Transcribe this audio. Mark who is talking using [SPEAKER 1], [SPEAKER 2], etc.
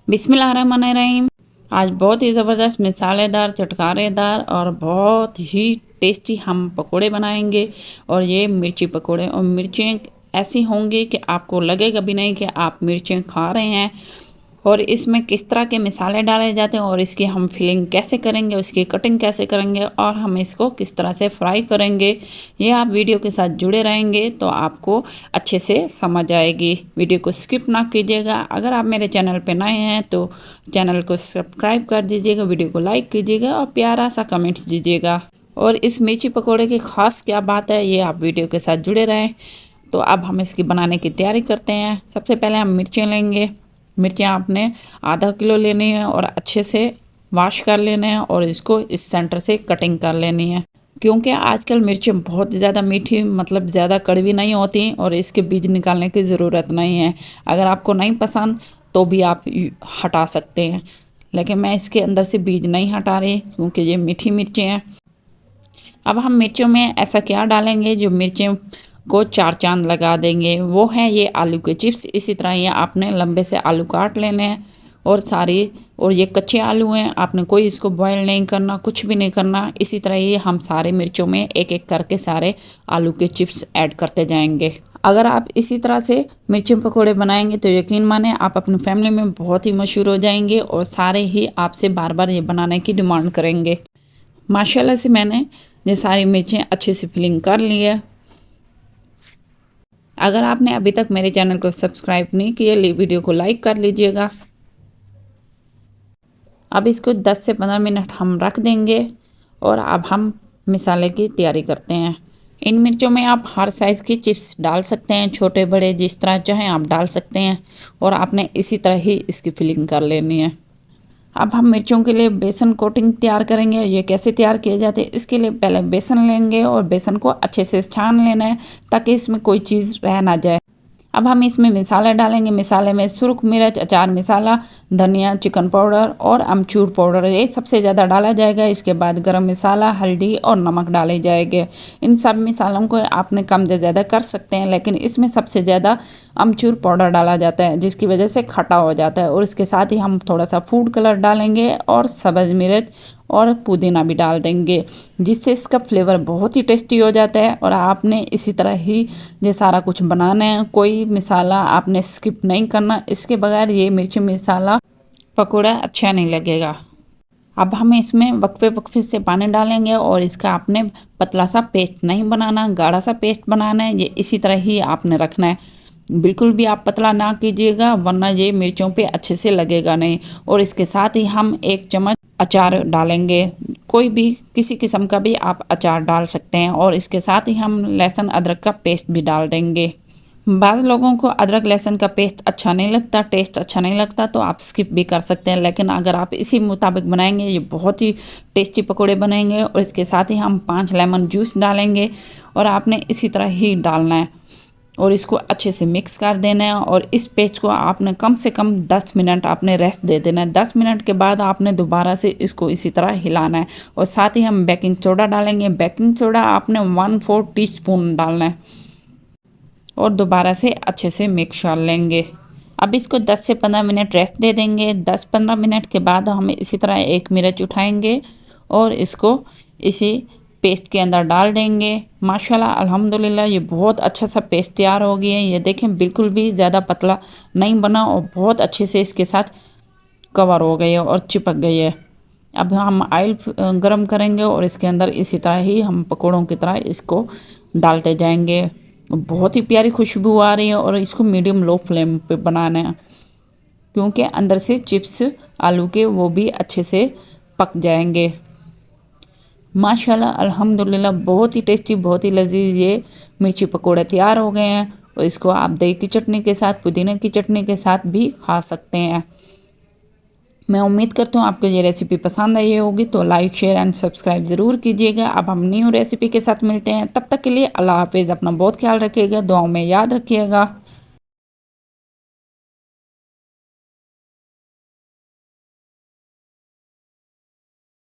[SPEAKER 1] बिस्मिल्लाहिर्रहमानिर्रहीम। आज बहुत ही ज़बरदस्त मसालेदार चटकारेदार और बहुत ही टेस्टी हम पकोड़े बनाएंगे। और ये मिर्ची पकोड़े, और मिर्चें ऐसी होंगी कि आपको लगेगा भी नहीं कि आप मिर्चें खा रहे हैं। और इसमें किस तरह के मसाले डाले जाते हैं और इसकी हम फिलिंग कैसे करेंगे, उसकी कटिंग कैसे करेंगे और हम इसको किस तरह से फ्राई करेंगे, ये आप वीडियो के साथ जुड़े रहेंगे तो आपको अच्छे से समझ आएगी। वीडियो को स्किप ना कीजिएगा। अगर आप मेरे चैनल पे नए हैं तो चैनल को सब्सक्राइब कर दीजिएगा, वीडियो को लाइक कीजिएगा और प्यारा सा कमेंट्स दीजिएगा। और इस मिर्ची पकौड़े की ख़ास क्या बात है, ये आप वीडियो के साथ जुड़े रहें। तो अब हम इसकी बनाने की तैयारी करते हैं। सबसे पहले हम मिर्चें लेंगे। मिर्चें आपने आधा किलो लेनी है और अच्छे से वॉश कर लेने हैं और इसको इस सेंटर से कटिंग कर लेनी है। क्योंकि आजकल मिर्चें बहुत ज़्यादा मीठी, मतलब ज़्यादा कड़वी नहीं होती और इसके बीज निकालने की ज़रूरत नहीं है। अगर आपको नहीं पसंद तो भी आप हटा सकते हैं, लेकिन मैं इसके अंदर से बीज नहीं हटा रही क्योंकि ये मीठी मिर्चें हैं। अब हम मिर्चों में ऐसा क्या डालेंगे जो मिर्चें को चार चांद लगा देंगे, वो है ये आलू के चिप्स। इसी तरह ये आपने लंबे से आलू काट लेने हैं और ये कच्चे आलू हैं, आपने कोई इसको बॉयल नहीं करना, कुछ भी नहीं करना। इसी तरह ये हम सारे मिर्चों में एक एक करके सारे आलू के चिप्स ऐड करते जाएंगे। अगर आप इसी तरह से मिर्ची पकोड़े बनाएंगे तो यकीन माने आप अपनी फैमिली में बहुत ही मशहूर हो जाएंगे और सारे ही आपसे बार बार ये बनाने की डिमांड करेंगे। माशाल्लाह से मैंने ये सारी मिर्चें अच्छे से फिलिंग कर ली है। अगर आपने अभी तक मेरे चैनल को सब्सक्राइब नहीं किया, वीडियो को लाइक कर लीजिएगा। अब इसको 10 से 15 मिनट हम रख देंगे और अब हम मसाले की तैयारी करते हैं। इन मिर्चों में आप हर साइज़ की चिप्स डाल सकते हैं, छोटे बड़े जिस तरह चाहें आप डाल सकते हैं। और आपने इसी तरह ही इसकी फिलिंग कर लेनी है। अब हम मिर्चों के लिए बेसन कोटिंग तैयार करेंगे। ये कैसे तैयार किए जाते हैं, इसके लिए पहले बेसन लेंगे और बेसन को अच्छे से छान लेना है ताकि इसमें कोई चीज़ रह ना जाए। अब हम इसमें मसाले डालेंगे। मसाले में सुरख मिर्च, अचार मसाला, धनिया, चिकन पाउडर और अमचूर पाउडर, ये सबसे ज़्यादा डाला जाएगा। इसके बाद गरम मसाला, हल्दी और नमक डाले जाएंगे। इन सब मसालों को आपने कम से ज़्यादा कर सकते हैं, लेकिन इसमें सबसे ज़्यादा अमचूर पाउडर डाला जाता है जिसकी वजह से खट्टा हो जाता है। और इसके साथ ही हम थोड़ा सा फूड कलर डालेंगे और सब्ज़ मिर्च और पुदीना भी डाल देंगे, जिससे इसका फ्लेवर बहुत ही टेस्टी हो जाता है। और आपने इसी तरह ही ये सारा कुछ बनाना है, कोई मसाला आपने स्किप नहीं करना। इसके बगैर ये मिर्ची मसाला पकौड़ा अच्छा नहीं लगेगा। अब हम इसमें वक्फे वक्फे से पानी डालेंगे और इसका आपने पतला सा पेस्ट नहीं बनाना, गाढ़ा सा पेस्ट बनाना है। ये इसी तरह ही आपने रखना है, बिल्कुल भी आप पतला ना कीजिएगा वरना ये मिर्चों पे अच्छे से लगेगा नहीं। और इसके साथ ही हम 1 चम्मच अचार डालेंगे, कोई भी किसी किस्म का भी आप अचार डाल सकते हैं। और इसके साथ ही हम लहसुन अदरक का पेस्ट भी डाल देंगे। बाज़ लोगों को अदरक लहसुन का पेस्ट अच्छा नहीं लगता, टेस्ट अच्छा नहीं लगता, तो आप स्किप भी कर सकते हैं। लेकिन अगर आप इसी मुताबिक बनाएंगे ये बहुत ही टेस्टी पकोड़े बनेंगे। और इसके साथ ही हम 5 लेमन जूस डालेंगे और आपने इसी तरह ही डालना है और इसको अच्छे से मिक्स कर देना है। और इस पेस्ट को आपने कम से कम 10 मिनट आपने रेस्ट दे देना है। 10 मिनट के बाद आपने दोबारा से इसको इसी तरह हिलाना है। और साथ ही हम बेकिंग सोडा डालेंगे। बेकिंग सोडा आपने 1/4 टीस्पून डालना है और दोबारा से अच्छे से मिक्स कर लेंगे। अब इसको 10 से 15 मिनट रेस्ट दे देंगे। 10-15 मिनट के बाद हम इसी तरह एक मिर्च उठाएंगे और इसको इसी पेस्ट के अंदर डाल देंगे। माशाल्लाह अल्हम्दुलिल्लाह ये बहुत अच्छा सा पेस्ट तैयार हो गया है। ये देखें बिल्कुल भी ज़्यादा पतला नहीं बना और बहुत अच्छे से इसके साथ कवर हो गई है और चिपक गई है। अब हम ऑयल गरम करेंगे और इसके अंदर इसी तरह ही हम पकौड़ों की तरह इसको डालते जाएंगे। बहुत ही प्यारी खुशबू आ रही है और इसको मीडियम लो फ्लेम पे बनाना है क्योंकि अंदर से चिप्स आलू के वो भी अच्छे से पक जाएंगे। माशाल्लाह अल्हम्दुलिल्लाह बहुत ही टेस्टी, बहुत ही लजीज ये मिर्ची पकोड़े तैयार हो गए हैं। और इसको आप दही की चटनी के साथ, पुदीने की चटनी के साथ भी खा सकते हैं। मैं उम्मीद करता हूँ आपको ये रेसिपी पसंद आई होगी, तो लाइक शेयर एंड सब्सक्राइब ज़रूर कीजिएगा। अब हम न्यू रेसिपी के साथ मिलते हैं, तब तक के लिए अल्लाह हाफिज़। अपना बहुत ख्याल रखिएगा, दुआओं में याद रखिएगा।